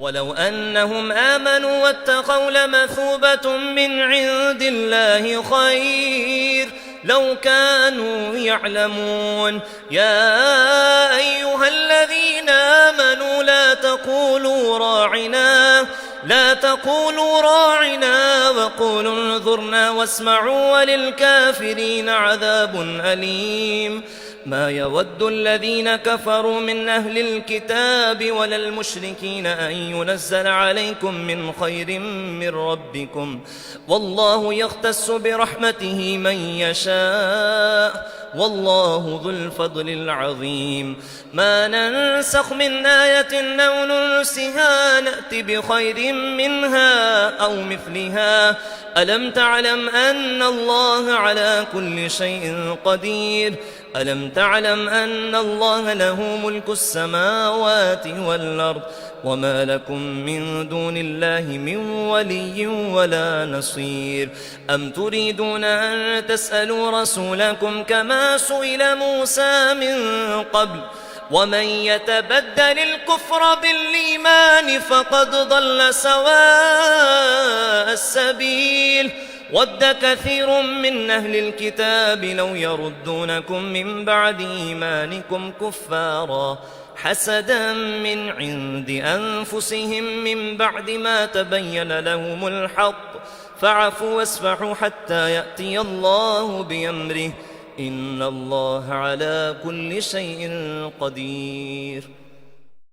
ولو أنهم آمنوا واتقوا لمثوبة من عند الله خير لو كانوا يعلمون. يا أيها الذين آمنوا لا تقولوا راعنا وقولوا انظرنا واسمعوا وللكافرين عذاب أليم. ما يود الذين كفروا من أهل الكتاب ولا المشركين أن ينزل عليكم من خير من ربكم والله يختص برحمته من يشاء والله ذو الفضل العظيم. ما ننسخ من آية أو ننسها نأت بخير منها أو مثلها. ألم تعلم أن الله على كل شيء قدير؟ ألم تعلم أن الله له ملك السماوات والأرض وما لكم من دون الله من ولي ولا نصير. أم تريدون أن تسألوا رسولكم كما سئل موسى من قبل ومن يتبدل الكفر بالإيمان فقد ضل سواء السبيل. ود كثير من أهل الكتاب لو يردونكم من بعد إيمانكم كفارا حسدا من عند أنفسهم من بعد ما تبين لهم الحق فاعفوا واصفحوا حتى يأتي الله بأمره إن الله على كل شيء قدير.